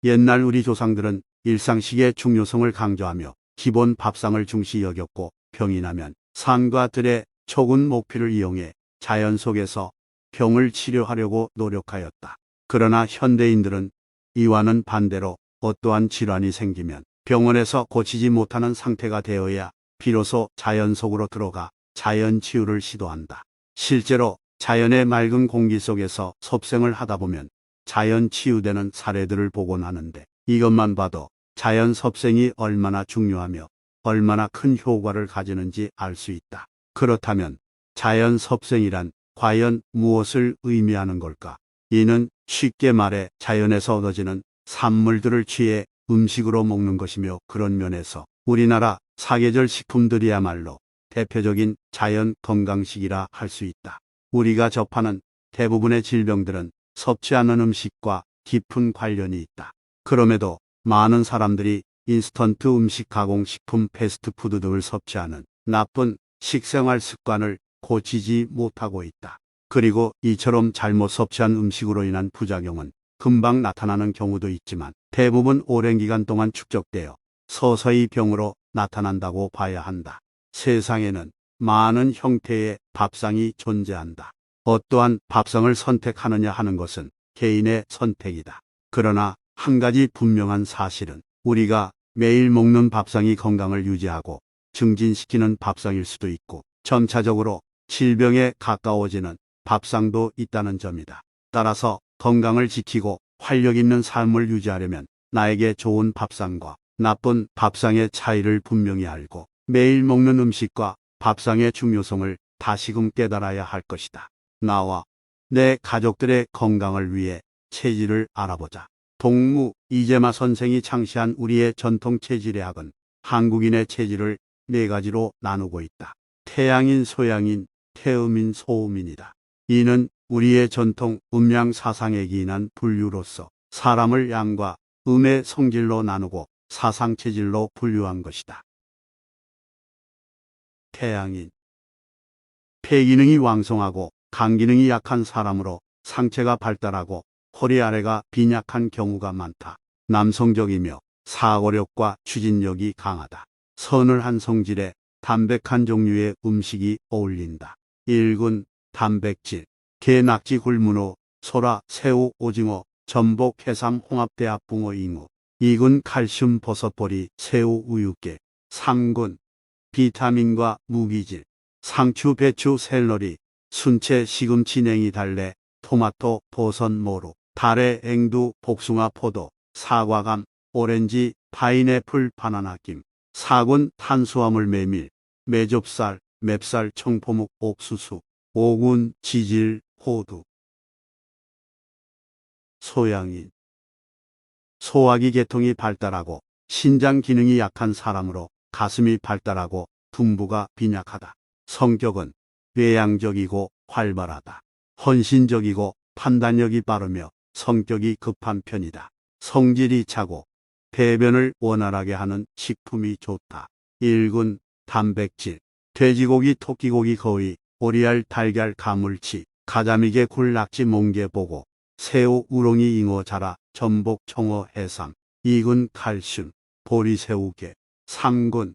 옛날 우리 조상들은 일상식의 중요성을 강조하며 기본 밥상을 중시 여겼고 병이 나면 산과 들의 촉은 모피를 이용해 자연 속에서 병을 치료하려고 노력하였다. 그러나 현대인들은 이와는 반대로 어떠한 질환이 생기면 병원에서 고치지 못하는 상태가 되어야 비로소 자연 속으로 들어가 자연 치유를 시도한다. 실제로 자연의 맑은 공기 속에서 섭생을 하다 보면 자연 치유되는 사례들을 보곤 하는데, 이것만 봐도 자연 섭생이 얼마나 중요하며 얼마나 큰 효과를 가지는지 알 수 있다. 그렇다면 자연 섭생이란 과연 무엇을 의미하는 걸까? 이는 쉽게 말해 자연에서 얻어지는 산물들을 취해 음식으로 먹는 것이며, 그런 면에서 우리나라 사계절 식품들이야말로 대표적인 자연 건강식이라 할 수 있다. 우리가 접하는 대부분의 질병들은 섭취하는 음식과 깊은 관련이 있다. 그럼에도 많은 사람들이 인스턴트 음식, 가공식품, 패스트푸드 등을 섭취하는 나쁜 식생활 습관을 고치지 못하고 있다. 그리고 이처럼 잘못 섭취한 음식으로 인한 부작용은 금방 나타나는 경우도 있지만 대부분 오랜 기간 동안 축적되어 서서히 병으로 나타난다고 봐야 한다. 세상에는 많은 형태의 밥상이 존재한다. 어떠한 밥상을 선택하느냐 하는 것은 개인의 선택이다. 그러나 한 가지 분명한 사실은 우리가 매일 먹는 밥상이 건강을 유지하고 증진시키는 밥상일 수도 있고, 점차적으로 질병에 가까워지는 밥상도 있다는 점이다. 따라서 건강을 지키고 활력 있는 삶을 유지하려면 나에게 좋은 밥상과 나쁜 밥상의 차이를 분명히 알고 매일 먹는 음식과 밥상의 중요성을 다시금 깨달아야 할 것이다. 나와 내 가족들의 건강을 위해 체질을 알아보자. 동무 이재마 선생이 창시한 우리의 전통 체질의 학은 한국인의 체질을 네 가지로 나누고 있다. 태양인, 소양인, 태음인, 소음인이다. 이는 우리의 전통 음양 사상에 기인한 분류로서 사람을 양과 음의 성질로 나누고 사상 체질로 분류한 것이다. 태양인, 폐 기능이 왕성하고 간 기능이 약한 사람으로 상체가 발달하고 허리 아래가 빈약한 경우가 많다. 남성적이며 사고력과 추진력이 강하다. 서늘한 성질의 담백한 종류의 음식이 어울린다. 1군 단백질, 게, 낙지, 굴문어, 소라, 새우, 오징어, 전복, 해삼, 홍합, 대합, 붕어, 잉어. 2군 칼슘, 버섯보리, 새우, 우유깨. 3군 비타민과 무기질, 상추, 배추, 샐러리, 순채, 시금치, 냉이, 달래, 토마토, 버섯, 모루, 달래, 앵두, 복숭아, 포도, 사과감, 오렌지, 파인애플, 바나나, 김. 4군 탄수화물, 메밀, 메좁쌀, 맵쌀, 청포묵, 옥수수. 5군 지질, 호두. 소양인, 소화기 계통이 발달하고 신장 기능이 약한 사람으로 가슴이 발달하고 둔부가 빈약하다. 성격은 외향적이고 활발하다. 헌신적이고 판단력이 빠르며 성격이 급한 편이다. 성질이 차고 배변을 원활하게 하는 식품이 좋다. 1군 단백질, 돼지고기, 토끼고기, 거위, 오리알, 달걀, 가물치, 가자미게, 굴, 낙지, 멍게, 보고, 새우, 우렁이, 잉어, 자라, 전복, 청어, 해삼. 2군 칼슘, 보리새우게. 3군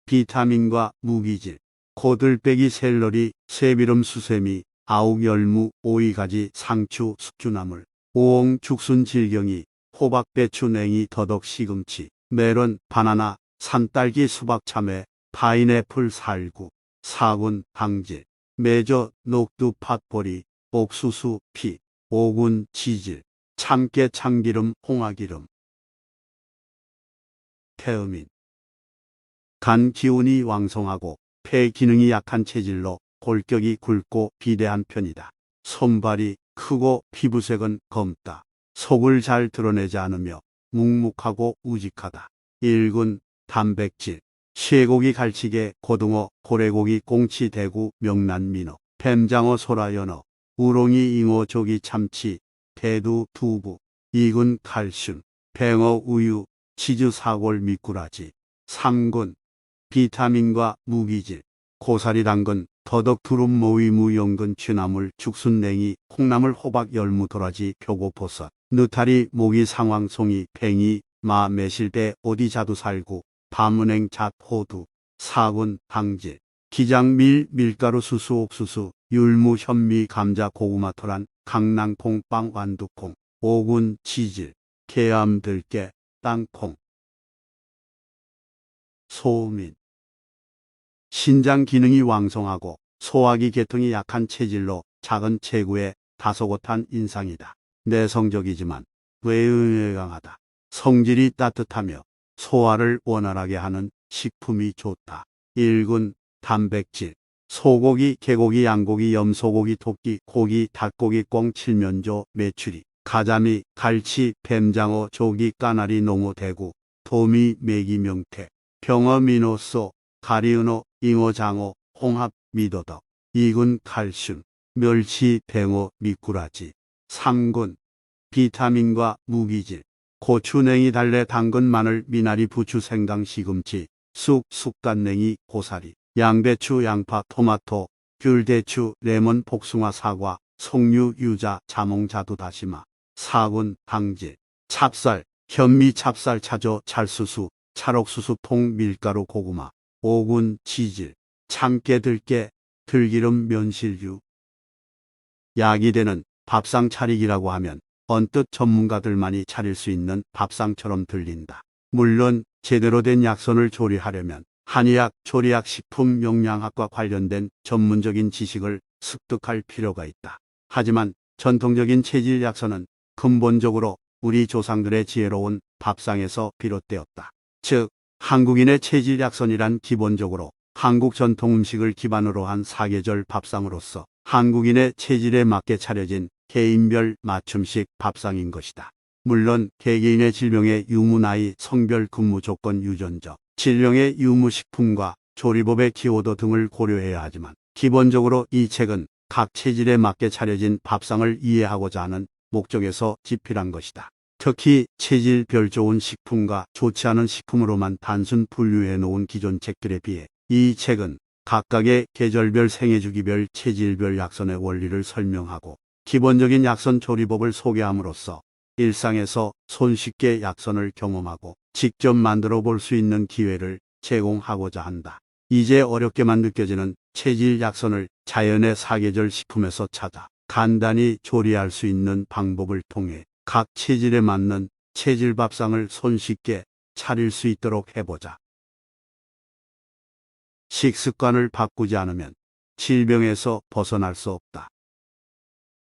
비타민과 무기질, 고들빼기, 샐러리, 새비름, 수세미, 아욱, 열무, 오이가지, 상추, 숙주나물, 오홍, 죽순, 질경이, 호박, 배추, 냉이, 더덕, 시금치, 메론, 바나나, 산딸기, 수박, 참외, 파인애플, 살구. 4군 당질, 메조, 녹두, 팥보리, 옥수수, 피. 5군 지질, 참깨, 참기름, 홍화기름. 태음인, 간 기운이 왕성하고 폐 기능이 약한 체질로 골격이 굵고 비대한 편이다. 손발이 크고 피부색은 검다. 속을 잘 드러내지 않으며 묵묵하고 우직하다. 1군 단백질, 쇠고기, 갈치게, 고등어, 고래고기, 꽁치, 대구, 명란, 민어, 뱀장어, 소라, 연어, 우롱이, 잉어, 조기, 참치, 대두, 두부. 2군 칼슘, 뱅어, 우유, 치즈, 사골, 미꾸라지. 3군 비타민과 무기질, 고사리, 당근, 더덕, 두릅, 모이, 무, 연근, 취나물, 죽순, 냉이, 콩나물, 호박, 열무, 도라지, 표고버섯. 느타리, 모기, 상황송이, 팽이, 마, 매실대, 오디, 자두, 살구, 밤은행, 잣, 호두, 사군, 당질, 기장, 밀, 밀가루, 수수, 옥수수, 율무, 현미, 감자, 고구마, 토란, 강낭콩, 빵, 완두콩, 오군, 치질, 개암, 들깨, 땅콩. 소민. 신장 기능이 왕성하고 소화기 계통이 약한 체질로 작은 체구에 다소곳한 인상이다. 내성적이지만 외응에 강하다. 성질이 따뜻하며 소화를 원활하게 하는 식품이 좋다. 1군 단백질. 소고기, 개고기, 양고기, 염소고기, 토끼, 고기, 닭고기, 꿩, 칠면조, 메추리, 가자미, 갈치, 뱀장어, 조기, 까나리, 농어, 대구, 도미, 메기, 명태, 병어, 미노소, 가리은어, 잉어, 장어, 홍합, 미더덕. 2군 칼슘. 멸치, 뱅어, 미꾸라지. 3군 비타민과 무기질. 고추, 냉이, 달래, 당근, 마늘, 미나리, 부추, 생강, 시금치, 쑥, 쑥갓냉이, 고사리, 양배추, 양파, 토마토, 귤, 대추, 레몬, 복숭아, 사과, 석류, 유자, 자몽, 자두, 다시마. 4군 당질. 찹쌀, 현미, 찹쌀, 차조, 찰수수, 찰옥수수, 통, 밀가루, 고구마. 5군 치질. 참깨, 들깨, 들기름, 면실류. 약이 되는 밥상 차리기라고 하면 언뜻 전문가들만이 차릴 수 있는 밥상처럼 들린다. 물론 제대로 된 약선을 조리하려면 한의학, 조리학, 식품 영양학과 관련된 전문적인 지식을 습득할 필요가 있다. 하지만 전통적인 체질 약선은 근본적으로 우리 조상들의 지혜로운 밥상에서 비롯되었다. 즉, 한국인의 체질 약선이란 기본적으로 한국 전통 음식을 기반으로 한 사계절 밥상으로서 한국인의 체질에 맞게 차려진 개인별 맞춤식 밥상인 것이다. 물론 개개인의 질병의 유무, 나이, 성별, 근무 조건, 유전적, 질병의 유무, 식품과 조리법의 기호도 등을 고려해야 하지만 기본적으로 이 책은 각 체질에 맞게 차려진 밥상을 이해하고자 하는 목적에서 집필한 것이다. 특히 체질별 좋은 식품과 좋지 않은 식품으로만 단순 분류해 놓은 기존 책들에 비해 이 책은 각각의 계절별, 생애주기별, 체질별 약선의 원리를 설명하고 기본적인 약선 조리법을 소개함으로써 일상에서 손쉽게 약선을 경험하고 직접 만들어 볼 수 있는 기회를 제공하고자 한다. 이제 어렵게만 느껴지는 체질 약선을 자연의 사계절 식품에서 찾아 간단히 조리할 수 있는 방법을 통해 각 체질에 맞는 체질 밥상을 손쉽게 차릴 수 있도록 해보자. 식습관을 바꾸지 않으면 질병에서 벗어날 수 없다.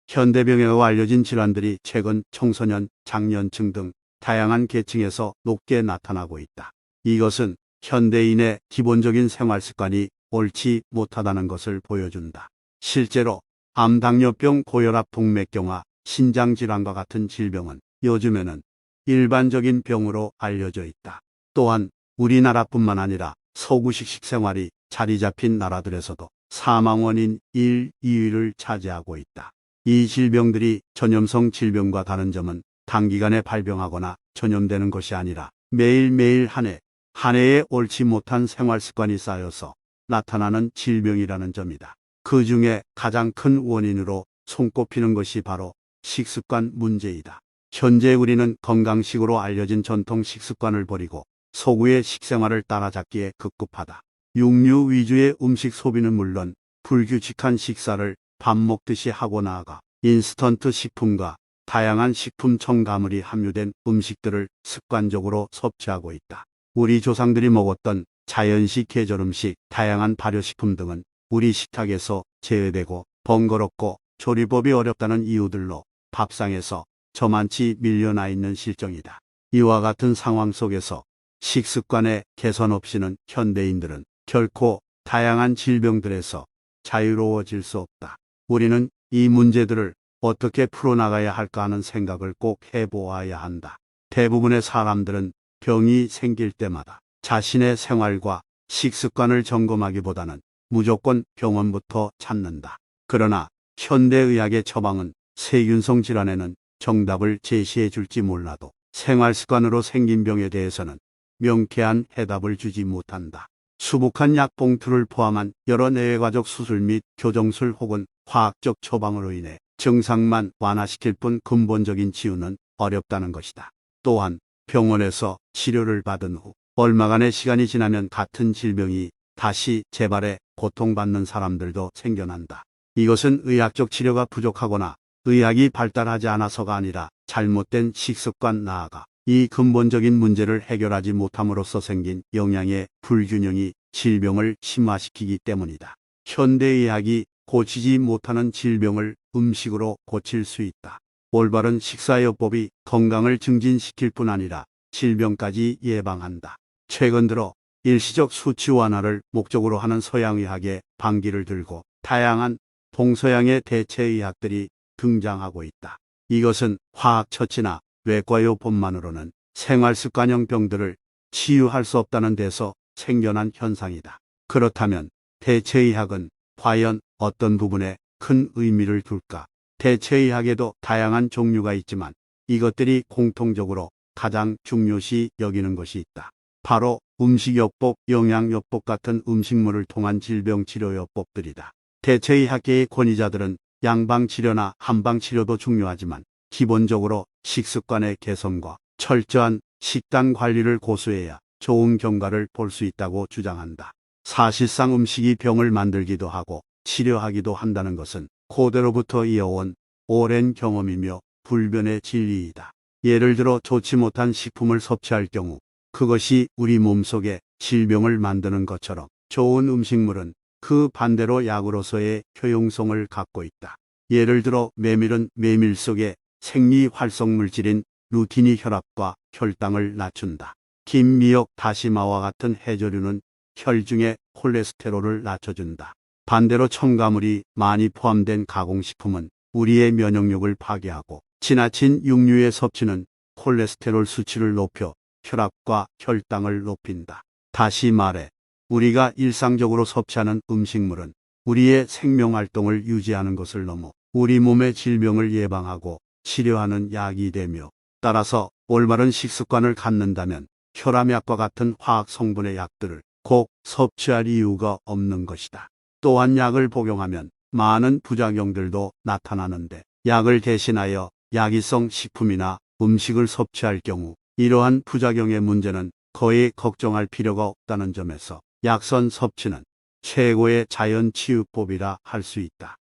현대병에서 알려진 질환들이 최근 청소년, 장년층 등 다양한 계층에서 높게 나타나고 있다. 이것은 현대인의 기본적인 생활습관이 옳지 못하다는 것을 보여준다. 실제로 암, 당뇨병, 고혈압, 동맥경화, 신장질환과 같은 질병은 요즘에는 일반적인 병으로 알려져 있다. 또한 우리나라뿐만 아니라 서구식 식생활이 자리 잡힌 나라들에서도 사망 원인 1, 2위를 차지하고 있다. 이 질병들이 전염성 질병과 다른 점은 단기간에 발병하거나 전염되는 것이 아니라 매일매일 한 해에 옳지 못한 생활습관이 쌓여서 나타나는 질병이라는 점이다. 그 중에 가장 큰 원인으로 손꼽히는 것이 바로 식습관 문제이다. 현재 우리는 건강식으로 알려진 전통 식습관을 버리고 서구의 식생활을 따라잡기에 급급하다. 육류 위주의 음식 소비는 물론 불규칙한 식사를 밥 먹듯이 하고 나아가 인스턴트 식품과 다양한 식품 첨가물이 함유된 음식들을 습관적으로 섭취하고 있다. 우리 조상들이 먹었던 자연식, 계절 음식, 다양한 발효식품 등은 우리 식탁에서 제외되고 번거롭고 조리법이 어렵다는 이유들로 밥상에서 저만치 밀려나 있는 실정이다. 이와 같은 상황 속에서 식습관의 개선 없이는 현대인들은 결코 다양한 질병들에서 자유로워질 수 없다. 우리는 이 문제들을 어떻게 풀어나가야 할까 하는 생각을 꼭 해보아야 한다. 대부분의 사람들은 병이 생길 때마다 자신의 생활과 식습관을 점검하기보다는 무조건 병원부터 찾는다. 그러나 현대의학의 처방은 세균성 질환에는 정답을 제시해 줄지 몰라도 생활습관으로 생긴 병에 대해서는 명쾌한 해답을 주지 못한다. 수북한 약 봉투를 포함한 여러 내외과적 수술 및 교정술 혹은 화학적 처방으로 인해 증상만 완화시킬 뿐 근본적인 치유는 어렵다는 것이다. 또한 병원에서 치료를 받은 후 얼마간의 시간이 지나면 같은 질병이 다시 재발해 고통받는 사람들도 생겨난다. 이것은 의학적 치료가 부족하거나 의학이 발달하지 않아서가 아니라 잘못된 식습관 나아가 이 근본적인 문제를 해결하지 못함으로써 생긴 영양의 불균형이 질병을 심화시키기 때문이다. 현대의학이 고치지 못하는 질병을 음식으로 고칠 수 있다. 올바른 식사요법이 건강을 증진시킬 뿐 아니라 질병까지 예방한다. 최근 들어 일시적 수치 완화를 목적으로 하는 서양의학의 반기를 들고 다양한 동서양의 대체의학들이 등장하고 있다. 이것은 화학처치나 외과요법만으로는 생활습관형 병들을 치유할 수 없다는 데서 생겨난 현상이다. 그렇다면 대체의학은 과연 어떤 부분에 큰 의미를 둘까? 대체의학에도 다양한 종류가 있지만 이것들이 공통적으로 가장 중요시 여기는 것이 있다. 바로 음식요법, 영양요법 같은 음식물을 통한 질병치료요법들이다. 대체의학계의 권위자들은 양방치료나 한방치료도 중요하지만 기본적으로 식습관의 개선과 철저한 식단 관리를 고수해야 좋은 경과를 볼 수 있다고 주장한다. 사실상 음식이 병을 만들기도 하고 치료하기도 한다는 것은 고대로부터 이어온 오랜 경험이며 불변의 진리이다. 예를 들어 좋지 못한 식품을 섭취할 경우 그것이 우리 몸속에 질병을 만드는 것처럼 좋은 음식물은 그 반대로 약으로서의 효용성을 갖고 있다. 예를 들어 메밀은 메밀 속에 생리활성물질인 루틴이 혈압과 혈당을 낮춘다. 김, 미역, 다시마와 같은 해조류는 혈중의 콜레스테롤을 낮춰준다. 반대로 첨가물이 많이 포함된 가공식품은 우리의 면역력을 파괴하고 지나친 육류의 섭취는 콜레스테롤 수치를 높여 혈압과 혈당을 높인다. 다시 말해 우리가 일상적으로 섭취하는 음식물은 우리의 생명활동을 유지하는 것을 넘어 우리 몸의 질병을 예방하고 치료하는 약이 되며 따라서 올바른 식습관을 갖는다면 혈압약과 같은 화학 성분의 약들을 꼭 섭취할 이유가 없는 것이다. 또한 약을 복용하면 많은 부작용들도 나타나는데 약을 대신하여 약이성 식품이나 음식을 섭취할 경우 이러한 부작용의 문제는 거의 걱정할 필요가 없다는 점에서 약선 섭취는 최고의 자연치유법이라 할 수 있다.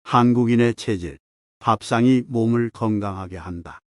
한국인의 체질, 밥상이 몸을 건강하게 한다.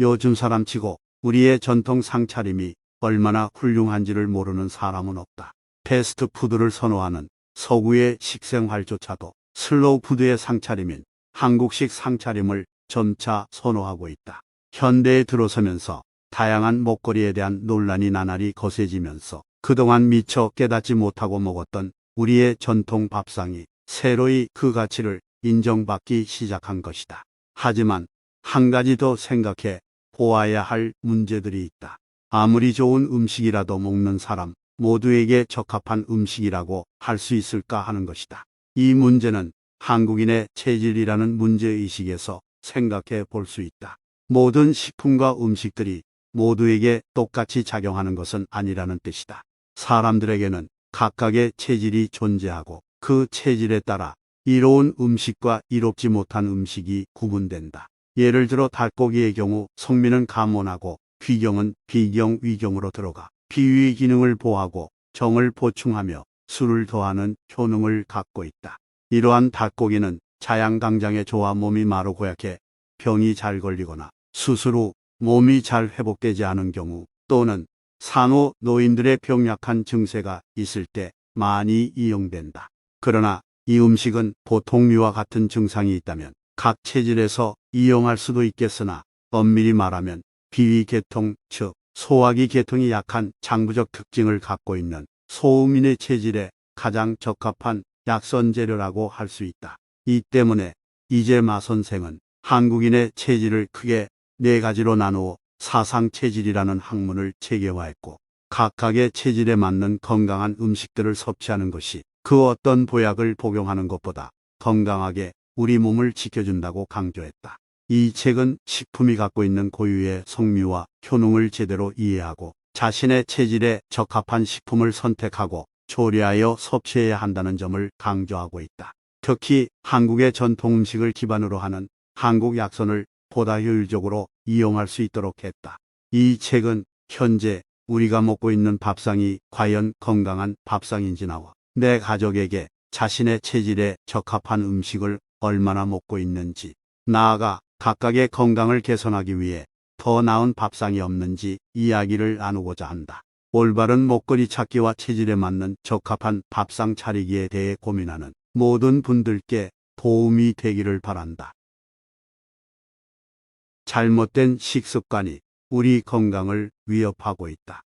요즘 사람치고 우리의 전통 상차림이 얼마나 훌륭한지를 모르는 사람은 없다. 패스트푸드를 선호하는 서구의 식생활조차도 슬로우푸드의 상차림인 한국식 상차림을 점차 선호하고 있다. 현대에 들어서면서 다양한 먹거리에 대한 논란이 나날이 거세지면서 그동안 미처 깨닫지 못하고 먹었던 우리의 전통 밥상이 새로이 그 가치를 인정받기 시작한 것이다. 하지만 한 가지 더 생각해 보아야 할 문제들이 있다. 아무리 좋은 음식이라도 먹는 사람 모두에게 적합한 음식이라고 할 수 있을까 하는 것이다. 이 문제는 한국인의 체질이라는 문제의식에서 생각해 볼 수 있다. 모든 식품과 음식들이 모두에게 똑같이 작용하는 것은 아니라는 뜻이다. 사람들에게는 각각의 체질이 존재하고 그 체질에 따라 이로운 음식과 이롭지 못한 음식이 구분된다. 예를 들어 닭고기의 경우 성미는 감온하고 귀경은 비경, 위경으로 들어가 비위 기능을 보호하고 정을 보충하며 술을 더하는 효능을 갖고 있다. 이러한 닭고기는 자양강장에 좋아 몸이 마르고 약해 병이 잘 걸리거나 수술 후 몸이 잘 회복되지 않은 경우 또는 산후 노인들의 병약한 증세가 있을 때 많이 이용된다. 그러나 이 음식은 보통류와 같은 증상이 있다면 각 체질에서 이용할 수도 있겠으나 엄밀히 말하면 비위계통, 즉 소화기 계통이 약한 장부적 특징을 갖고 있는 소음인의 체질에 가장 적합한 약선 재료라고 할 수 있다. 이 때문에 이재마 선생은 한국인의 체질을 크게 4가지로 나누어 사상체질이라는 학문을 체계화했고 각각의 체질에 맞는 건강한 음식들을 섭취하는 것이 그 어떤 보약을 복용하는 것보다 건강하게 우리 몸을 지켜준다고 강조했다. 이 책은 식품이 갖고 있는 고유의 성미와 효능을 제대로 이해하고 자신의 체질에 적합한 식품을 선택하고 조리하여 섭취해야 한다는 점을 강조하고 있다. 특히 한국의 전통 음식을 기반으로 하는 한국 약선을 보다 효율적으로 이용할 수 있도록 했다. 이 책은 현재 우리가 먹고 있는 밥상이 과연 건강한 밥상인지 나와 내 가족에게 자신의 체질에 적합한 음식을 얼마나 먹고 있는지, 나아가 각각의 건강을 개선하기 위해 더 나은 밥상이 없는지 이야기를 나누고자 한다. 올바른 먹거리 찾기와 체질에 맞는 적합한 밥상 차리기에 대해 고민하는 모든 분들께 도움이 되기를 바란다. 잘못된 식습관이 우리 건강을 위협하고 있다.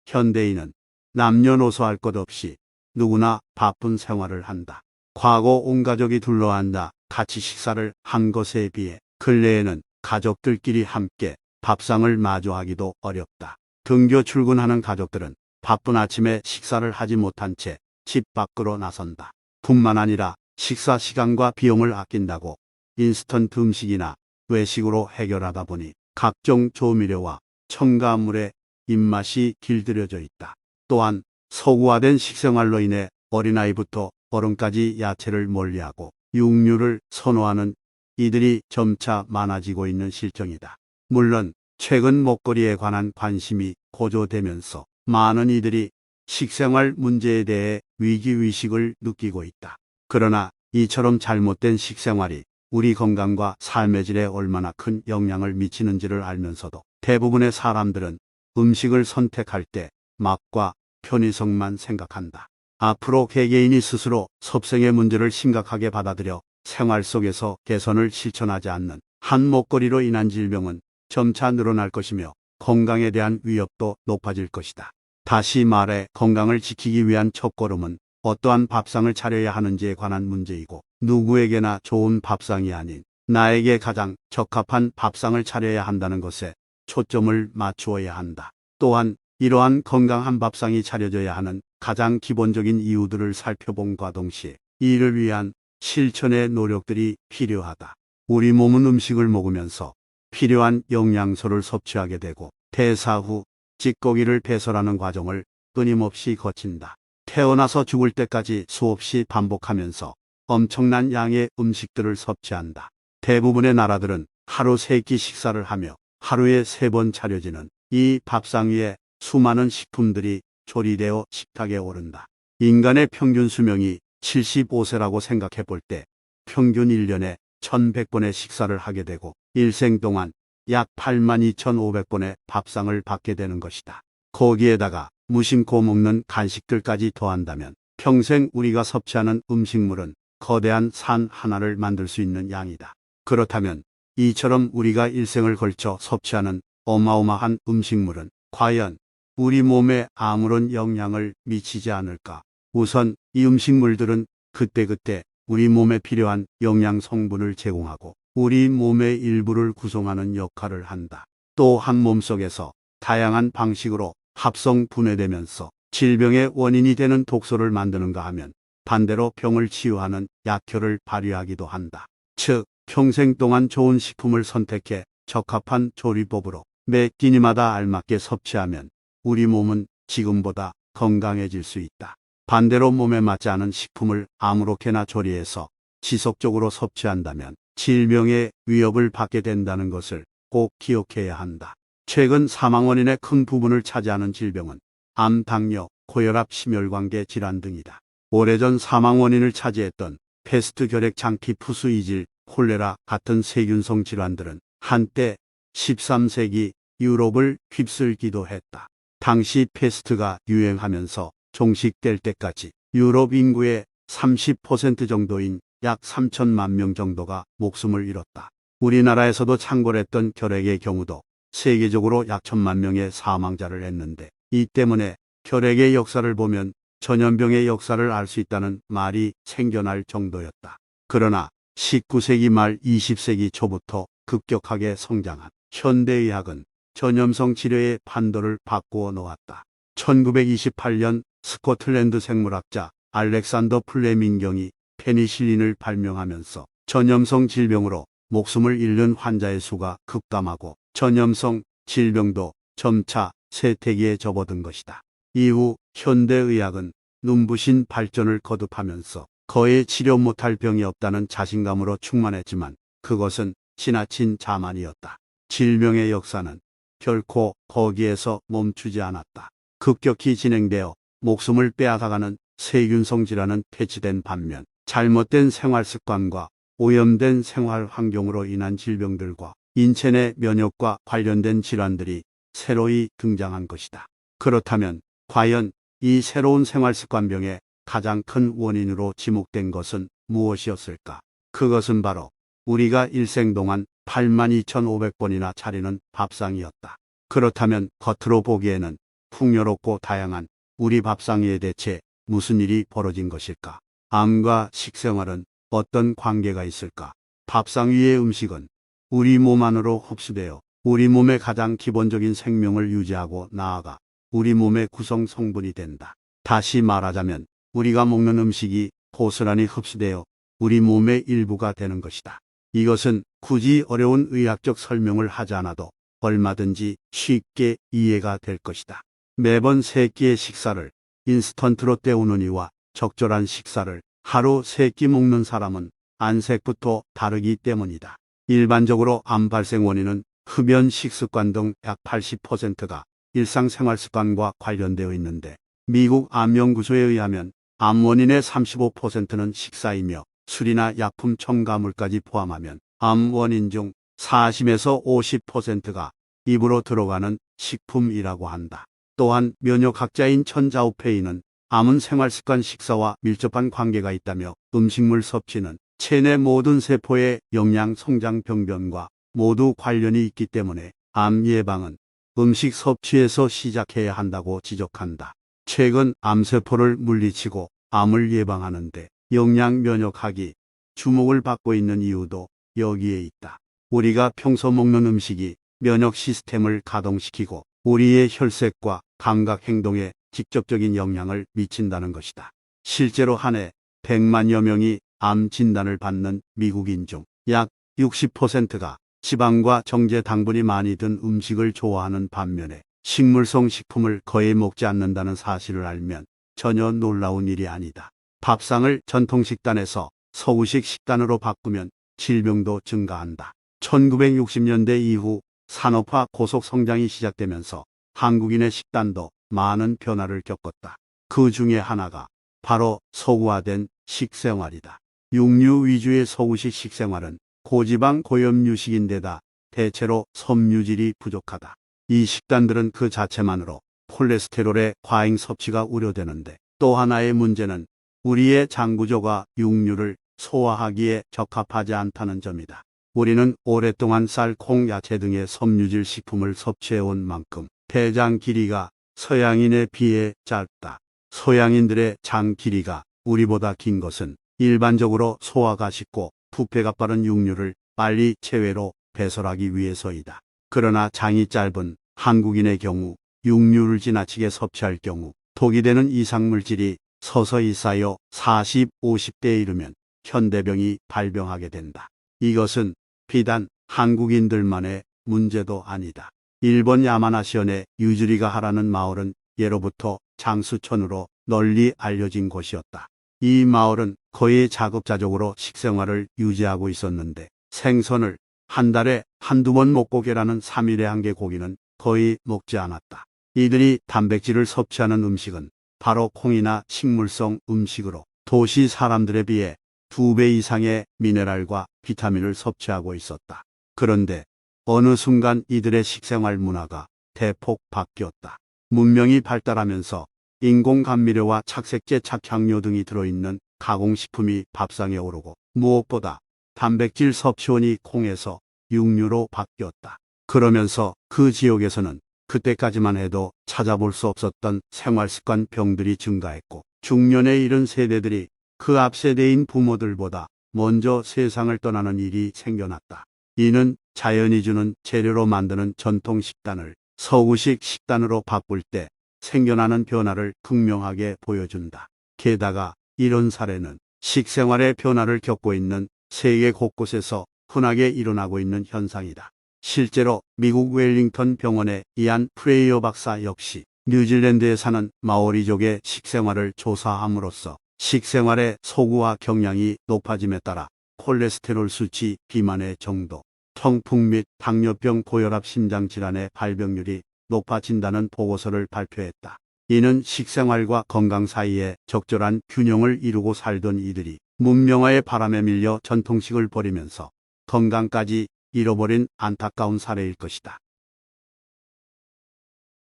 현대인은 남녀노소 할 것 없이 누구나 바쁜 생활을 한다. 과거 온 가족이 둘러앉아 같이 식사를 한 것에 비해 근래에는 가족들끼리 함께 밥상을 마주하기도 어렵다. 등교 출근하는 가족들은 바쁜 아침에 식사를 하지 못한 채 집 밖으로 나선다. 뿐만 아니라 식사 시간과 비용을 아낀다고 인스턴트 음식이나 외식으로 해결하다 보니 각종 조미료와 첨가물의 입맛이 길들여져 있다. 또한 서구화된 식생활로 인해 어린아이부터 어른까지 야채를 멀리하고 육류를 선호하는 이들이 점차 많아지고 있는 실정이다. 물론 최근 먹거리에 관한 관심이 고조되면서 많은 이들이 식생활 문제에 대해 위기의식을 느끼고 있다. 그러나 이처럼 잘못된 식생활이 우리 건강과 삶의 질에 얼마나 큰 영향을 미치는지를 알면서도 대부분의 사람들은 음식을 선택할 때 맛과 편의성만 생각한다. 앞으로 개개인이 스스로 섭생의 문제를 심각하게 받아들여 생활 속에서 개선을 실천하지 않는 한 먹거리로 인한 질병은 점차 늘어날 것이며 건강에 대한 위협도 높아질 것이다. 다시 말해 건강을 지키기 위한 첫걸음은 어떠한 밥상을 차려야 하는지에 관한 문제이고, 누구에게나 좋은 밥상이 아닌 나에게 가장 적합한 밥상을 차려야 한다는 것에 초점을 맞추어야 한다. 또한 이러한 건강한 밥상이 차려져야 하는 가장 기본적인 이유들을 살펴봄과 동시에 이를 위한 실천의 노력들이 필요하다. 우리 몸은 음식을 먹으면서 필요한 영양소를 섭취하게 되고 대사 후 찌꺼기를 배설하는 과정을 끊임없이 거친다. 태어나서 죽을 때까지 수없이 반복하면서 엄청난 양의 음식들을 섭취한다. 대부분의 나라들은 하루 3끼 식사를 하며 하루에 3번 차려지는 이 밥상 위에 수많은 식품들이 조리되어 식탁에 오른다. 인간의 평균 수명이 75세라고 생각해 볼 때 평균 1년에 1100번의 식사를 하게 되고 일생 동안 약 82,500번의 밥상을 받게 되는 것이다. 거기에다가 무심코 먹는 간식들까지 더한다면 평생 우리가 섭취하는 음식물은 거대한 산 하나를 만들 수 있는 양이다. 그렇다면 이처럼 우리가 일생을 걸쳐 섭취하는 어마어마한 음식물은 과연 우리 몸에 아무런 영향을 미치지 않을까? 우선 이 음식물들은 그때그때 우리 몸에 필요한 영양 성분을 제공하고 우리 몸의 일부를 구성하는 역할을 한다. 또한 몸속에서 다양한 방식으로 합성 분해되면서 질병의 원인이 되는 독소를 만드는가 하면 반대로 병을 치유하는 약효를 발휘하기도 한다. 즉, 평생 동안 좋은 식품을 선택해 적합한 조리법으로 매 끼니마다 알맞게 섭취하면 우리 몸은 지금보다 건강해질 수 있다. 반대로 몸에 맞지 않은 식품을 아무렇게나 조리해서 지속적으로 섭취한다면 질병의 위협을 받게 된다는 것을 꼭 기억해야 한다. 최근 사망 원인의 큰 부분을 차지하는 질병은 암, 당뇨, 고혈압, 심혈관계 질환 등이다. 오래전 사망 원인을 차지했던 패스트, 결핵, 장기, 푸스, 이질, 콜레라 같은 세균성 질환들은 한때 13세기 유럽을 휩쓸기도 했다. 당시 패스트가 유행하면서 종식될 때까지 유럽 인구의 30% 정도인 약 3천만 명 정도가 목숨을 잃었다. 우리나라에서도 창궐했던 결핵의 경우도 세계적으로 약 1,000만 명의 사망자를 했는데, 이 때문에 결핵의 역사를 보면 전염병의 역사를 알 수 있다는 말이 생겨날 정도였다. 그러나 19세기 말 20세기 초부터 급격하게 성장한 현대의학은 전염성 치료의 판도를 바꾸어 놓았다. 1928년 스코틀랜드 생물학자 알렉산더 플레밍경이 페니실린을 발명하면서 전염성 질병으로 목숨을 잃는 환자의 수가 급감하고 전염성 질병도 점차 쇠퇴기에 접어든 것이다. 이후 현대의학은 눈부신 발전을 거듭하면서 거의 치료 못할 병이 없다는 자신감으로 충만했지만, 그것은 지나친 자만이었다. 질병의 역사는 결코 거기에서 멈추지 않았다. 급격히 진행되어 목숨을 빼앗아가는 세균성 질환은 퇴치된 반면 잘못된 생활 습관과 오염된 생활 환경으로 인한 질병들과 인체 내 면역과 관련된 질환들이 새로이 등장한 것이다. 그렇다면 과연 이 새로운 생활 습관병의 가장 큰 원인으로 지목된 것은 무엇이었을까? 그것은 바로 우리가 일생 동안 82,500번이나 차리는 밥상이었다. 그렇다면 겉으로 보기에는 풍요롭고 다양한 우리 밥상 위에 대체 무슨 일이 벌어진 것일까? 암과 식생활은 어떤 관계가 있을까? 밥상 위의 음식은 우리 몸 안으로 흡수되어 우리 몸의 가장 기본적인 생명을 유지하고 나아가 우리 몸의 구성 성분이 된다. 다시 말하자면 우리가 먹는 음식이 고스란히 흡수되어 우리 몸의 일부가 되는 것이다. 이것은 굳이 어려운 의학적 설명을 하지 않아도 얼마든지 쉽게 이해가 될 것이다. 매번 3끼의 식사를 인스턴트로 때우는 이와 적절한 식사를 하루 3끼 먹는 사람은 안색부터 다르기 때문이다. 일반적으로 암 발생 원인은 흡연, 식습관 등 약 80%가 일상생활 습관과 관련되어 있는데 미국 암연구소에 의하면 암 원인의 35%는 식사이며 술이나 약품 첨가물까지 포함하면 암 원인 중 40에서 50%가 입으로 들어가는 식품이라고 한다. 또한 면역학자인 천자우페이는 암은 생활습관 식사와 밀접한 관계가 있다며 음식물 섭취는 체내 모든 세포의 영양 성장 병변과 모두 관련이 있기 때문에 암 예방은 음식 섭취에서 시작해야 한다고 지적한다. 최근 암세포를 물리치고 암을 예방하는데 영양 면역학이 주목을 받고 있는 이유도 여기에 있다. 우리가 평소 먹는 음식이 면역 시스템을 가동시키고 우리의 혈색과 감각 행동에 직접적인 영향을 미친다는 것이다. 실제로 한 해 100만여 명이 암 진단을 받는 미국인 중 약 60%가 지방과 정제 당분이 많이 든 음식을 좋아하는 반면에 식물성 식품을 거의 먹지 않는다는 사실을 알면 전혀 놀라운 일이 아니다. 밥상을 전통식단에서 서구식 식단으로 바꾸면 질병도 증가한다. 1960년대 이후 산업화 고속 성장이 시작되면서 한국인의 식단도 많은 변화를 겪었다. 그 중에 하나가 바로 서구화된 식생활이다. 육류 위주의 서구식 식생활은 고지방 고염류식인데다 대체로 섬유질이 부족하다. 이 식단들은 그 자체만으로 콜레스테롤의 과잉 섭취가 우려되는데 또 하나의 문제는 우리의 장구조가 육류를 소화하기에 적합하지 않다는 점이다. 우리는 오랫동안 쌀, 콩, 야채 등의 섬유질 식품을 섭취해온 만큼 대장 길이가 서양인에 비해 짧다. 서양인들의 장 길이가 우리보다 긴 것은 일반적으로 소화가 쉽고 부패가 빠른 육류를 빨리 체외로 배설하기 위해서이다. 그러나 장이 짧은 한국인의 경우 육류를 지나치게 섭취할 경우 독이 되는 이상물질이 서서히 쌓여 40, 50대에 이르면 현대병이 발병하게 된다. 이것은 비단 한국인들만의 문제도 아니다. 일본 야마나시현의 유즈리가 하라는 마을은 예로부터 장수촌으로 널리 알려진 곳이었다. 이 마을은 거의 자급자족으로 식생활을 유지하고 있었는데 생선을 한 달에 한두 번 먹고 계라는 3일에 한 개 고기는 거의 먹지 않았다. 이들이 단백질을 섭취하는 음식은 바로 콩이나 식물성 음식으로 도시 사람들에 비해 2배 이상의 미네랄과 비타민을 섭취하고 있었다. 그런데 어느 순간 이들의 식생활 문화가 대폭 바뀌었다. 문명이 발달하면서 인공 감미료와 착색제, 착향료 등이 들어있는 가공식품이 밥상에 오르고 무엇보다 단백질 섭취원이 콩에서 육류로 바뀌었다. 그러면서 그 지역에서는 그때까지만 해도 찾아볼 수 없었던 생활습관 병들이 증가했고 중년에 이른 세대들이 그 앞 세대인 부모들보다 먼저 세상을 떠나는 일이 생겨났다. 이는 자연이 주는 재료로 만드는 전통 식단을 서구식 식단으로 바꿀 때 생겨나는 변화를 극명하게 보여준다. 게다가 이런 사례는 식생활의 변화를 겪고 있는 세계 곳곳에서 흔하게 일어나고 있는 현상이다. 실제로 미국 웰링턴 병원의 이안 프레이어 박사 역시 뉴질랜드에 사는 마오리족의 식생활을 조사함으로써 식생활의 서구화 경향이 높아짐에 따라 콜레스테롤 수치 비만의 정도, 통풍 및 당뇨병, 고혈압, 심장질환의 발병률이 높아진다는 보고서를 발표했다. 이는 식생활과 건강 사이에 적절한 균형을 이루고 살던 이들이 문명화의 바람에 밀려 전통식을 버리면서 건강까지 잃어버린 안타까운 사례일 것이다.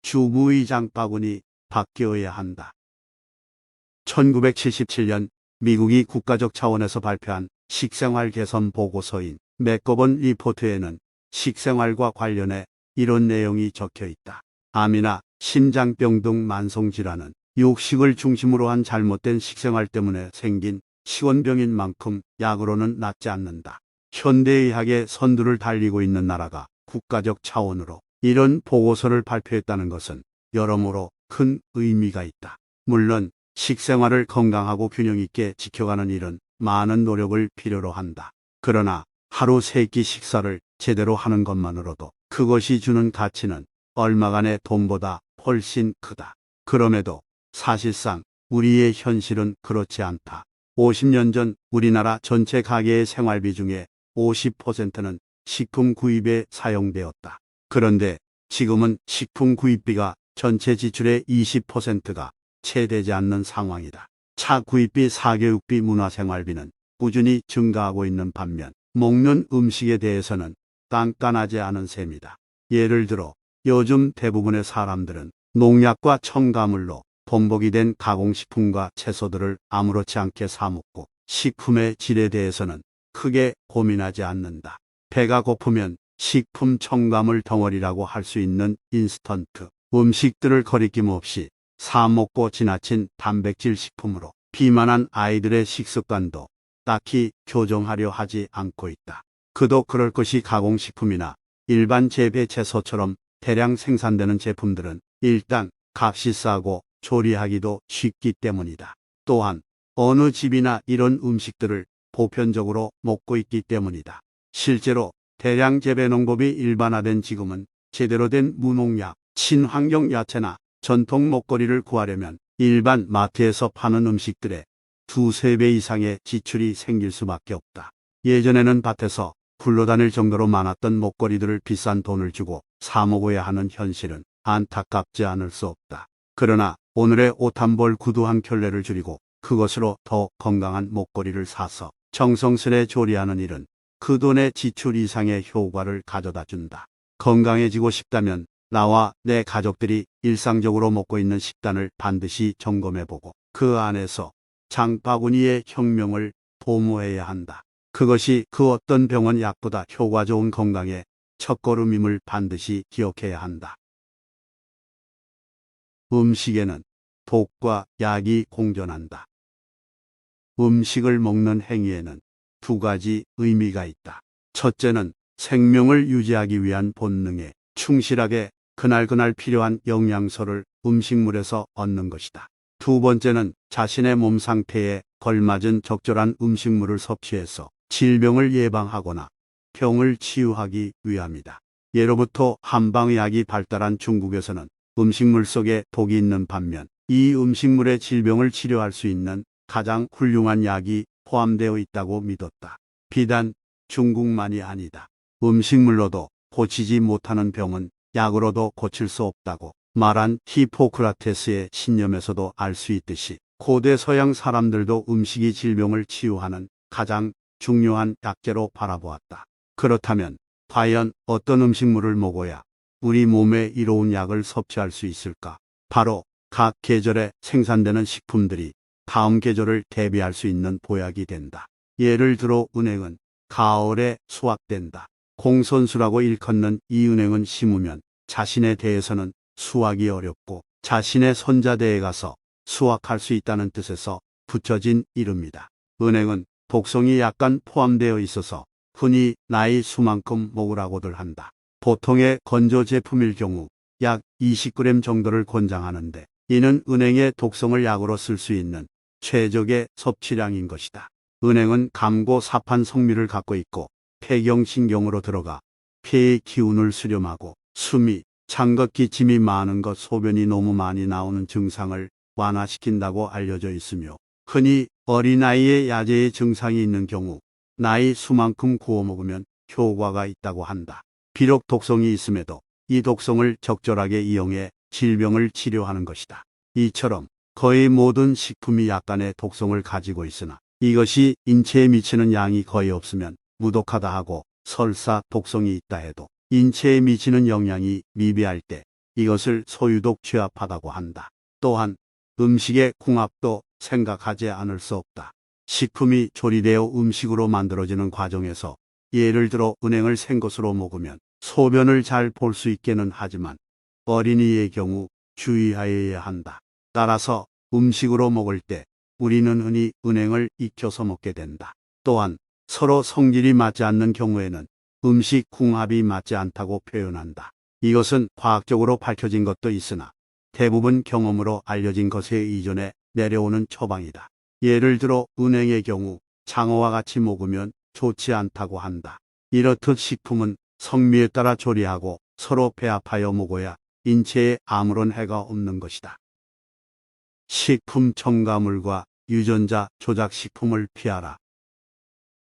주부의 장바구니 바뀌어야 한다. 1977년 미국이 국가적 차원에서 발표한 식생활 개선 보고서인 맥거번 리포트에는 식생활과 관련해 이런 내용이 적혀 있다. 암이나 심장병 등 만성질환은 육식을 중심으로 한 잘못된 식생활 때문에 생긴 식원병인 만큼 약으로는 낫지 않는다. 현대의학의 선두를 달리고 있는 나라가 국가적 차원으로 이런 보고서를 발표했다는 것은 여러모로 큰 의미가 있다. 물론 식생활을 건강하고 균형 있게 지켜가는 일은 많은 노력을 필요로 한다. 그러나 하루 3끼 식사를 제대로 하는 것만으로도 그것이 주는 가치는 얼마간의 돈보다 훨씬 크다. 그럼에도 사실상 우리의 현실은 그렇지 않다. 50년 전 우리나라 전체 가계의 생활비 중에 50%는 식품 구입에 사용되었다. 그런데 지금은 식품 구입비가 전체 지출의 20%가 채 되지 않는 상황이다. 차 구입비, 사교육비, 문화생활비는 꾸준히 증가하고 있는 반면 먹는 음식에 대해서는 깐깐하지 않은 셈이다. 예를 들어 요즘 대부분의 사람들은 농약과 첨가물로 범벅이 된 가공식품과 채소들을 아무렇지 않게 사 먹고 식품의 질에 대해서는 크게 고민하지 않는다. 배가 고프면 식품 첨가물 덩어리라고 할 수 있는 인스턴트 음식들을 거리낌 없이 사 먹고 지나친 단백질 식품으로 비만한 아이들의 식습관도 딱히 교정하려 하지 않고 있다. 그도 그럴 것이 가공식품이나 일반 재배 채소처럼 대량 생산되는 제품들은 일단 값이 싸고 조리하기도 쉽기 때문이다. 또한 어느 집이나 이런 음식들을 보편적으로 먹고 있기 때문이다. 실제로 대량 재배 농법이 일반화된 지금은 제대로 된 무농약, 친환경 야채나 전통 먹거리를 구하려면 일반 마트에서 파는 음식들에 2~3배 이상의 지출이 생길 수밖에 없다. 예전에는 밭에서 굴러다닐 정도로 많았던 먹거리들을 비싼 돈을 주고 사 먹어야 하는 현실은 안타깝지 않을 수 없다. 그러나 오늘의 옷 한 벌, 구두 한 켤레를 줄이고 그것으로 더 건강한 먹거리를 사서 정성스레 조리하는 일은 그 돈의 지출 이상의 효과를 가져다 준다. 건강해지고 싶다면 나와 내 가족들이 일상적으로 먹고 있는 식단을 반드시 점검해보고 그 안에서 장바구니의 혁명을 도모해야 한다. 그것이 그 어떤 병원 약보다 효과 좋은 건강의 첫걸음임을 반드시 기억해야 한다. 음식에는 독과 약이 공존한다. 음식을 먹는 행위에는 2가지 의미가 있다. 첫째는 생명을 유지하기 위한 본능에 충실하게 그날그날 필요한 영양소를 음식물에서 얻는 것이다. 2번째는 자신의 몸 상태에 걸맞은 적절한 음식물을 섭취해서 질병을 예방하거나 병을 치유하기 위함이다. 예로부터 한방의학이 발달한 중국에서는 음식물 속에 독이 있는 반면 이 음식물의 질병을 치료할 수 있는 가장 훌륭한 약이 포함되어 있다고 믿었다. 비단 중국만이 아니다. 음식물로도 고치지 못하는 병은 약으로도 고칠 수 없다고 말한 히포크라테스의 신념에서도 알 수 있듯이 고대 서양 사람들도 음식이 질병을 치유하는 가장 중요한 약재로 바라보았다. 그렇다면 과연 어떤 음식물을 먹어야 우리 몸에 이로운 약을 섭취할 수 있을까? 바로 각 계절에 생산되는 식품들이 다음 계절을 대비할 수 있는 보약이 된다. 예를 들어 은행은 가을에 수확된다. 공손수라고 일컫는 이 은행은 심으면 자신에 대해서는 수확이 어렵고 자신의 손자대에 가서 수확할 수 있다는 뜻에서 붙여진 이름이다. 은행은 독성이 약간 포함되어 있어서 흔히 나이 수만큼 먹으라고들 한다. 보통의 건조 제품일 경우 약 20g 정도를 권장하는데 이는 은행의 독성을 약으로 쓸 수 있는 최적의 섭취량인 것이다. 은행은 감고사판 성미를 갖고 있고 폐경신경으로 들어가 폐의 기운을 수렴하고 숨이 찬것, 기침이 많은 것, 소변이 너무 많이 나오는 증상을 완화시킨다고 알려져 있으며 흔히 어린아이의 야제의 증상이 있는 경우 나이 수만큼 구워 먹으면 효과가 있다고 한다. 비록 독성이 있음에도 이 독성을 적절하게 이용해 질병을 치료하는 것이다. 이처럼 거의 모든 식품이 약간의 독성을 가지고 있으나 이것이 인체에 미치는 양이 거의 없으면 무독하다 하고, 설사 독성이 있다 해도 인체에 미치는 영향이 미비할 때 이것을 소유독 취합하다고 한다. 또한 음식의 궁합도 생각하지 않을 수 없다. 식품이 조리되어 음식으로 만들어지는 과정에서 예를 들어 은행을 생것으로 먹으면 소변을 잘 볼 수 있게는 하지만 어린이의 경우 주의하여야 한다. 따라서 음식으로 먹을 때 우리는 흔히 은행을 익혀서 먹게 된다. 또한 서로 성질이 맞지 않는 경우에는 음식 궁합이 맞지 않다고 표현한다. 이것은 과학적으로 밝혀진 것도 있으나 대부분 경험으로 알려진 것에 이전에 내려오는 처방이다. 예를 들어 은행의 경우 장어와 같이 먹으면 좋지 않다고 한다. 이렇듯 식품은 성미에 따라 조리하고 서로 배합하여 먹어야 인체에 아무런 해가 없는 것이다. 식품 첨가물과 유전자 조작 식품을 피하라.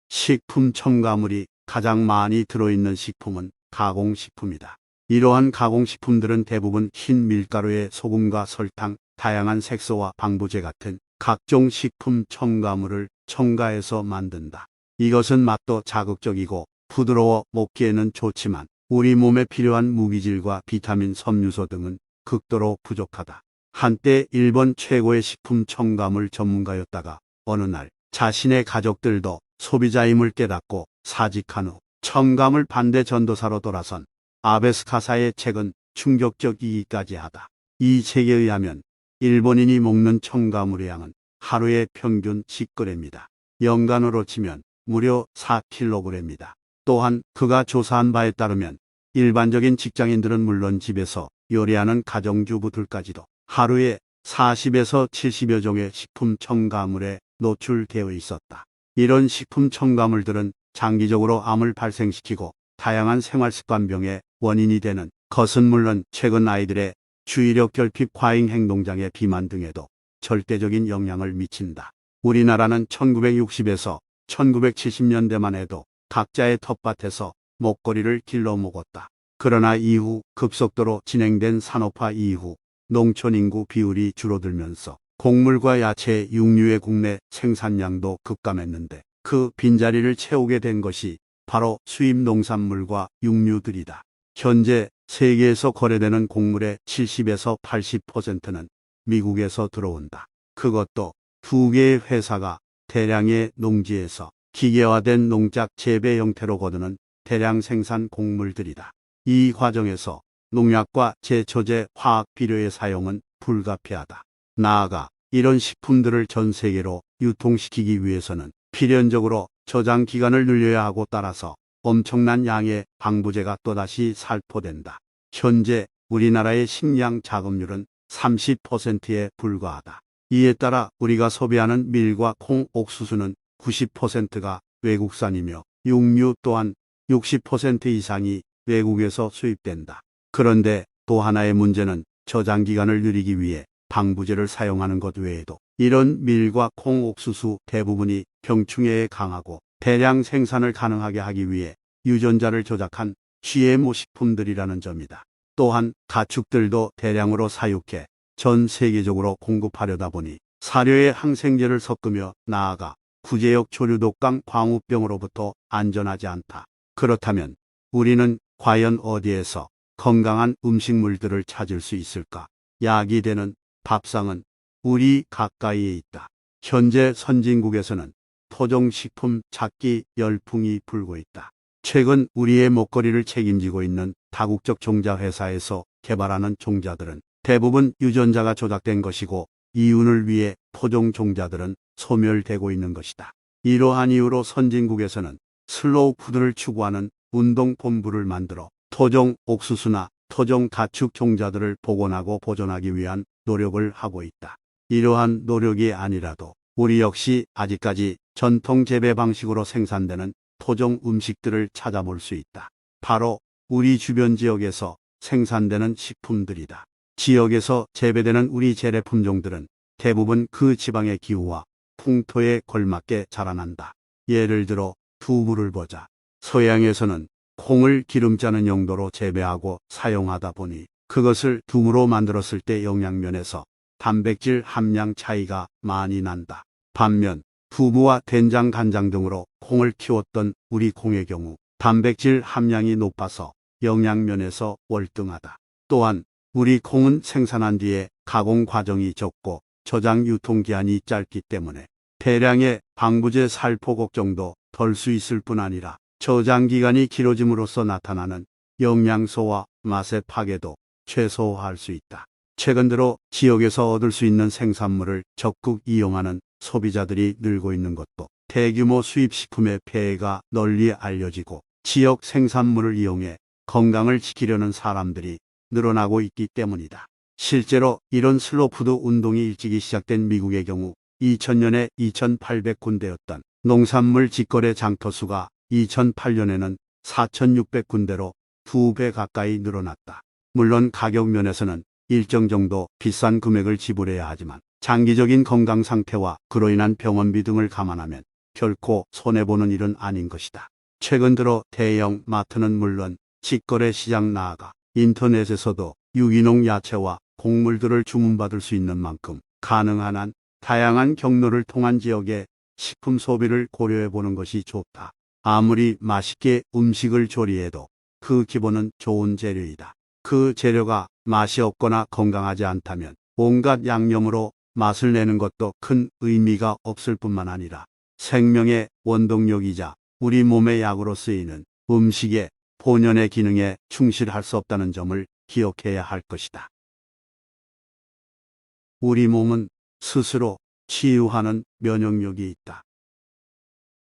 식품 첨가물이 가장 많이 들어있는 식품은 가공식품이다. 이러한 가공식품들은 대부분 흰 밀가루에 소금과 설탕, 다양한 색소와 방부제 같은 각종 식품 첨가물을 첨가해서 만든다. 이것은 맛도 자극적이고 부드러워 먹기에는 좋지만 우리 몸에 필요한 무기질과 비타민, 섬유소 등은 극도로 부족하다. 한때 일본 최고의 식품 첨가물 전문가였다가 어느 날 자신의 가족들도 소비자임을 깨닫고 사직한 후 첨가물 반대 전도사로 돌아선 아베스카사의 책은 충격적이기까지 하다. 이 책에 의하면 일본인이 먹는 첨가물의 양은 하루에 평균 10g입니다. 연간으로 치면 무려 4kg이다. 또한 그가 조사한 바에 따르면 일반적인 직장인들은 물론 집에서 요리하는 가정주부들까지도 하루에 40에서 70여 종의 식품 첨가물에 노출되어 있었다. 이런 식품 첨가물들은 장기적으로 암을 발생시키고 다양한 생활습관병의 원인이 되는 것은 물론 최근 아이들의 주의력 결핍, 과잉 행동장애, 비만 등에도 절대적인 영향을 미친다. 우리나라는 1960에서 1970년대만 해도 각자의 텃밭에서 먹거리를 길러 먹었다. 그러나 이후 급속도로 진행된 산업화 이후 농촌 인구 비율이 줄어들면서 곡물과 야채, 육류의 국내 생산량도 급감했는데 그 빈자리를 채우게 된 것이 바로 수입 농산물과 육류들이다. 현재 세계에서 거래되는 곡물의 70에서 80%는 미국에서 들어온다. 그것도 두 개의 회사가 대량의 농지에서 기계화된 농작 재배 형태로 거두는 대량 생산 곡물들이다. 이 과정에서 농약과 제초제, 화학 비료의 사용은 불가피하다. 나아가 이런 식품들을 전 세계로 유통시키기 위해서는 필연적으로 저장 기간을 늘려야 하고, 따라서 엄청난 양의 방부제가 또다시 살포된다. 현재 우리나라의 식량 자급률은 30%에 불과하다. 이에 따라 우리가 소비하는 밀과 콩, 옥수수는 90%가 외국산이며 육류 또한 60% 이상이 외국에서 수입된다. 그런데 또 하나의 문제는 저장 기간을 늘리기 위해 방부제를 사용하는 것 외에도 이런 밀과 콩, 옥수수 대부분이 병충해에 강하고 대량 생산을 가능하게 하기 위해 유전자를 조작한 GMO 식품들이라는 점이다. 또한 가축들도 대량으로 사육해 전 세계적으로 공급하려다 보니 사료에 항생제를 섞으며 나아가 구제역 조류독감, 광우병으로부터 안전하지 않다. 그렇다면 우리는 과연 어디에서 건강한 음식물들을 찾을 수 있을까? 약이 되는 밥상은 우리 가까이에 있다. 현재 선진국에서는 토종식품 찾기 열풍이 불고 있다. 최근 우리의 먹거리를 책임지고 있는 다국적 종자회사에서 개발하는 종자들은 대부분 유전자가 조작된 것이고, 이윤을 위해 토종 종자들은 소멸되고 있는 것이다. 이러한 이유로 선진국에서는 슬로우 푸드를 추구하는 운동본부를 만들어 토종 옥수수나 토종 가축 종자들을 복원하고 보존하기 위한 노력을 하고 있다. 이러한 노력이 아니라도 우리 역시 아직까지 전통 재배 방식으로 생산되는 토종 음식들을 찾아볼 수 있다. 바로 우리 주변 지역에서 생산되는 식품들이다. 지역에서 재배되는 우리 재래 품종들은 대부분 그 지방의 기후와 풍토에 걸맞게 자라난다. 예를 들어 두부를 보자. 서양에서는 콩을 기름 짜는 용도로 재배하고 사용하다 보니 그것을 두부로 만들었을 때 영양면에서 단백질 함량 차이가 많이 난다. 반면 두부와 된장, 간장 등으로 콩을 키웠던 우리 콩의 경우 단백질 함량이 높아서 영양면에서 월등하다. 또한 우리 콩은 생산한 뒤에 가공 과정이 적고 저장 유통기한이 짧기 때문에 대량의 방부제 살포 걱정도 덜 수 있을 뿐 아니라 저장기간이 길어짐으로써 나타나는 영양소와 맛의 파괴도 최소화할 수 있다. 최근 들어 지역에서 얻을 수 있는 생산물을 적극 이용하는 소비자들이 늘고 있는 것도 대규모 수입식품의 폐해가 널리 알려지고 지역 생산물을 이용해 건강을 지키려는 사람들이 늘어나고 있기 때문이다. 실제로 이런 슬로푸드 운동이 일찍이 시작된 미국의 경우 2000년에 2,800군데였던 농산물 직거래 장터수가 2008년에는 4,600군데로 2배 가까이 늘어났다. 물론 가격 면에서는 일정 정도 비싼 금액을 지불해야 하지만 장기적인 건강 상태와 그로 인한 병원비 등을 감안하면 결코 손해보는 일은 아닌 것이다. 최근 들어 대형 마트는 물론 직거래 시장 나아가 인터넷에서도 유기농 야채와 곡물들을 주문받을 수 있는 만큼 가능한 한 다양한 경로를 통한 지역의 식품 소비를 고려해 보는 것이 좋다. 아무리 맛있게 음식을 조리해도 그 기본은 좋은 재료이다. 그 재료가 맛이 없거나 건강하지 않다면 온갖 양념으로 맛을 내는 것도 큰 의미가 없을 뿐만 아니라 생명의 원동력이자 우리 몸의 약으로 쓰이는 음식의 본연의 기능에 충실할 수 없다는 점을 기억해야 할 것이다. 우리 몸은 스스로 치유하는 면역력이 있다.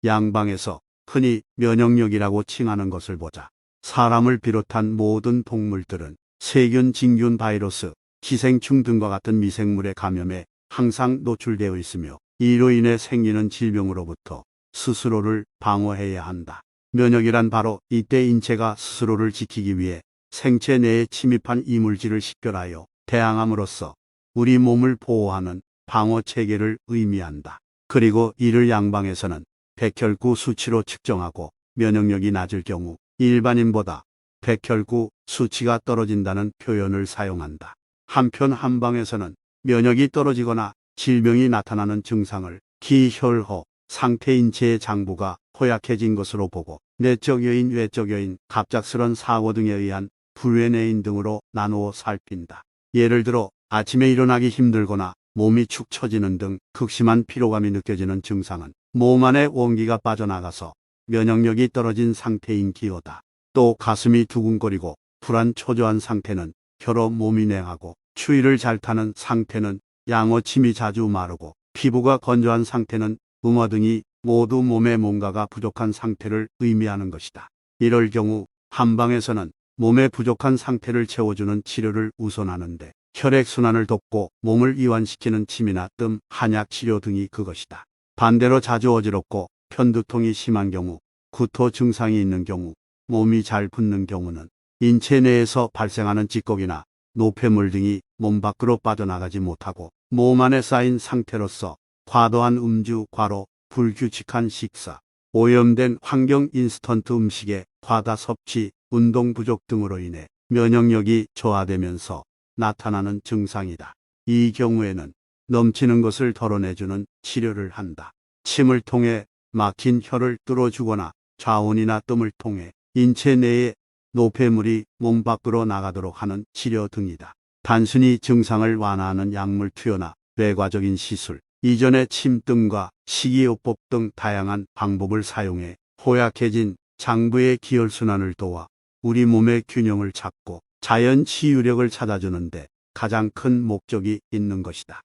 양방에서 흔히 면역력이라고 칭하는 것을 보자. 사람을 비롯한 모든 동물들은 세균, 진균, 바이러스,寄생충 등과 같은 미생물의 감염에 항상 노출되어 있으며 이로 인해 생기는 질병으로부터 스스로를 방어해야 한다. 면역이란 바로 이때 인체가 스스로를 지키기 위해 생체 내에 침입한 이물질을 식별하여 대항함으로써 우리 몸을 보호하는 방어 체계를 의미한다. 그리고 이를 양방에서는 백혈구 수치로 측정하고 면역력이 낮을 경우 일반인보다 백혈구 수치가 떨어진다는 표현을 사용한다. 한편 한방에서는 면역이 떨어지거나 질병이 나타나는 증상을 기혈호 상태, 인체의 장부가 허약해진 것으로 보고 내적 요인, 외적 요인, 갑작스런 사고 등에 의한 불회내 인 등으로 나누어 살핀다. 예를 들어 아침에 일어나기 힘들거나 몸이 축 처지는 등 극심한 피로감이 느껴지는 증상은 몸 안에 원기가 빠져나가서 면역력이 떨어진 상태인 기호다. 또 가슴이 두근거리고 불안 초조한 상태는 혀로 몸이 냉하고 추위를 잘 타는 상태는 양어 침이 자주 마르고 피부가 건조한 상태는 음화 등이 모두 몸에 뭔가가 부족한 상태를 의미하는 것이다. 이럴 경우 한방에서는 몸에 부족한 상태를 채워주는 치료를 우선하는데 혈액순환을 돕고 몸을 이완시키는 침이나 뜸, 한약 치료 등이 그것이다. 반대로 자주 어지럽고 편두통이 심한 경우, 구토 증상이 있는 경우, 몸이 잘 붓는 경우는 인체 내에서 발생하는 찌꺼기나 노폐물 등이 몸 밖으로 빠져나가지 못하고 몸 안에 쌓인 상태로서 과도한 음주, 과로, 불규칙한 식사, 오염된 환경, 인스턴트 음식의 과다 섭취, 운동 부족 등으로 인해 면역력이 저하되면서 나타나는 증상이다. 이 경우에는 넘치는 것을 덜어내주는 치료를 한다. 침을 통해 막힌 혀를 뚫어주거나 좌운이나 뜸을 통해 인체 내에 노폐물이 몸 밖으로 나가도록 하는 치료 등이다. 단순히 증상을 완화하는 약물 투여나 외과적인 시술, 이전의 침뜸과 식이요법 등 다양한 방법을 사용해 허약해진 장부의 기혈순환을 도와 우리 몸의 균형을 찾고 자연 치유력을 찾아주는데 가장 큰 목적이 있는 것이다.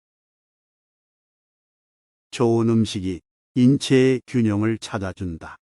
좋은 음식이 인체의 균형을 찾아준다.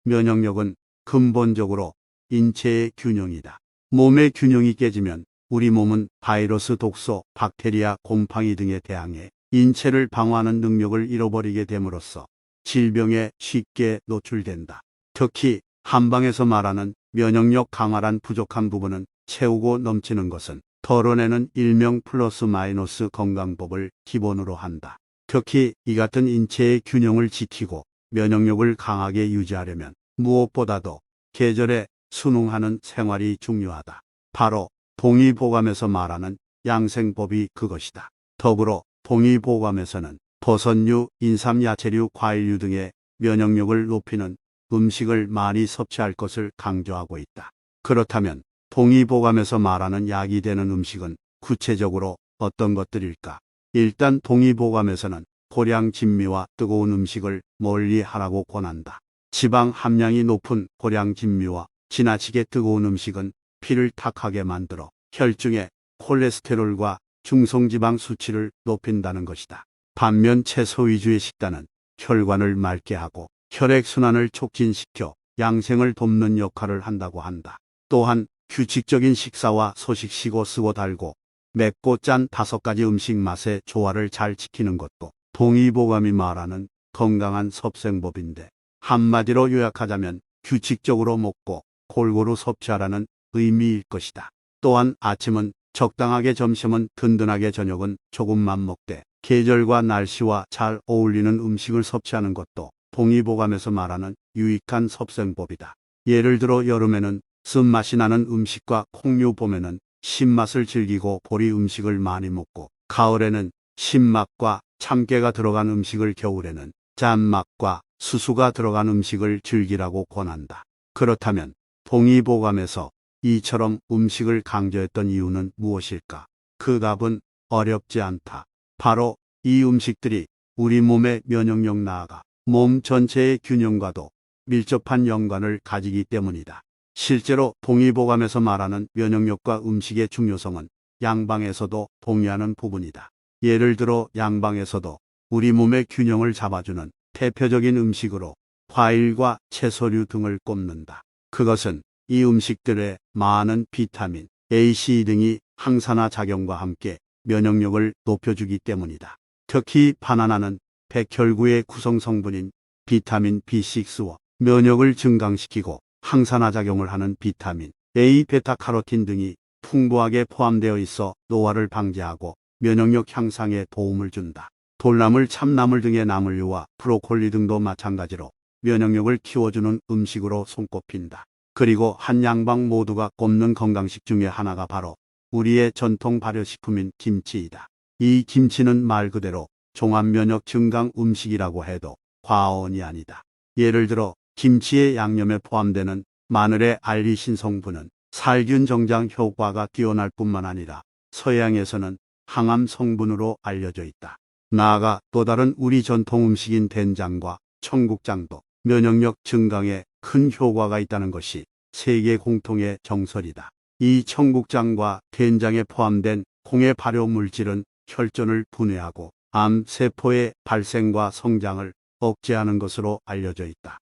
면역력은 근본적으로 인체의 균형이다. 몸의 균형이 깨지면 우리 몸은 바이러스, 독소, 박테리아, 곰팡이 등에 대항해 인체를 방어하는 능력을 잃어버리게 됨으로써 질병에 쉽게 노출된다. 특히 한방에서 말하는 면역력 강화란 부족한 부분은 채우고 넘치는 것은 덜어내는 일명 플러스 마이너스 건강법을 기본으로 한다. 특히 이 같은 인체의 균형을 지키고 면역력을 강하게 유지하려면 무엇보다도 계절에 순응하는 생활이 중요하다. 바로 동의보감에서 말하는 양생법이 그것이다. 더불어 동의보감에서는 버섯류, 인삼, 야채류, 과일류 등의 면역력을 높이는 음식을 많이 섭취할 것을 강조하고 있다. 그렇다면 동의보감에서 말하는 약이 되는 음식은 구체적으로 어떤 것들일까? 일단 동의보감에서는 고량 진미와 뜨거운 음식을 멀리 하라고 권한다. 지방 함량이 높은 고량 진미와 지나치게 뜨거운 음식은 피를 탁하게 만들어 혈중의 콜레스테롤과 중성지방 수치를 높인다는 것이다. 반면 채소 위주의 식단은 혈관을 맑게 하고 혈액순환을 촉진시켜 양생을 돕는 역할을 한다고 한다. 또한 규칙적인 식사와 소식 시고 쓰고 달고 맵고 짠 5가지 음식 맛의 조화를 잘 지키는 것도 동의보감이 말하는 건강한 섭생법인데, 한마디로 요약하자면 규칙적으로 먹고 골고루 섭취하라는 의미일 것이다. 또한 아침은 적당하게, 점심은 든든하게, 저녁은 조금만 먹되 계절과 날씨와 잘 어울리는 음식을 섭취하는 것도 동의보감에서 말하는 유익한 섭생법이다. 예를 들어 여름에는 쓴맛이 나는 음식과 콩류, 봄에는 신맛을 즐기고 보리 음식을 많이 먹고, 가을에는 신맛과 참깨가 들어간 음식을, 겨울에는 짠맛과 수수가 들어간 음식을 즐기라고 권한다. 그렇다면 동의보감에서 이처럼 음식을 강조했던 이유는 무엇일까? 그 답은 어렵지 않다. 바로 이 음식들이 우리 몸의 면역력, 나아가 몸 전체의 균형과도 밀접한 연관을 가지기 때문이다. 실제로 동의보감에서 말하는 면역력과 음식의 중요성은 양방에서도 동의하는 부분이다. 예를 들어 양방에서도 우리 몸의 균형을 잡아주는 대표적인 음식으로 과일과 채소류 등을 꼽는다. 그것은 이 음식들의 많은 비타민, A, C 등이 항산화 작용과 함께 면역력을 높여주기 때문이다. 특히 바나나는 백혈구의 구성 성분인 비타민 B6와 면역을 증강시키고 항산화 작용을 하는 비타민 A, 베타카로틴 등이 풍부하게 포함되어 있어 노화를 방지하고 면역력 향상에 도움을 준다. 돌나물, 참나물 등의 나물류와 브로콜리 등도 마찬가지로 면역력을 키워주는 음식으로 손꼽힌다. 그리고 한 양방 모두가 꼽는 건강식 중에 하나가 바로 우리의 전통 발효식품인 김치이다. 이 김치는 말 그대로 종합면역 증강 음식이라고 해도 과언이 아니다. 예를 들어 김치의 양념에 포함되는 마늘의 알리신 성분은 살균 정장 효과가 뛰어날 뿐만 아니라 서양에서는 항암 성분으로 알려져 있다. 나아가 또 다른 우리 전통 음식인 된장과 청국장도 면역력 증강에 큰 효과가 있다는 것이 세계 공통의 정설이다. 이 청국장과 된장에 포함된 홍해 발효 물질은 혈전을 분해하고 암 세포의 발생과 성장을 억제하는 것으로 알려져 있다.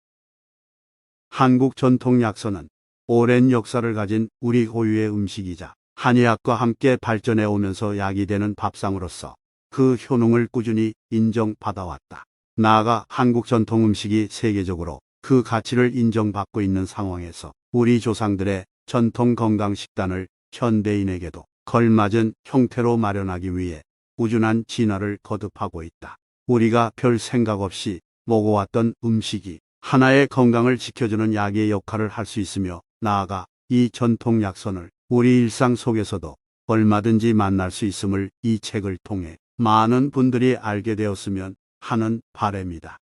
한국 전통 약서는 오랜 역사를 가진 우리 고유의 음식이자 한의학과 함께 발전해 오면서 약이 되는 밥상으로서 그 효능을 꾸준히 인정받아왔다. 나아가 한국 전통 음식이 세계적으로 그 가치를 인정받고 있는 상황에서 우리 조상들의 전통 건강 식단을 현대인에게도 걸맞은 형태로 마련하기 위해 꾸준한 진화를 거듭하고 있다. 우리가 별 생각 없이 먹어왔던 음식이 하나의 건강을 지켜주는 약의 역할을 할 수 있으며, 나아가 이 전통 약선을 우리 일상 속에서도 얼마든지 만날 수 있음을 이 책을 통해 많은 분들이 알게 되었으면 하는 바람이다.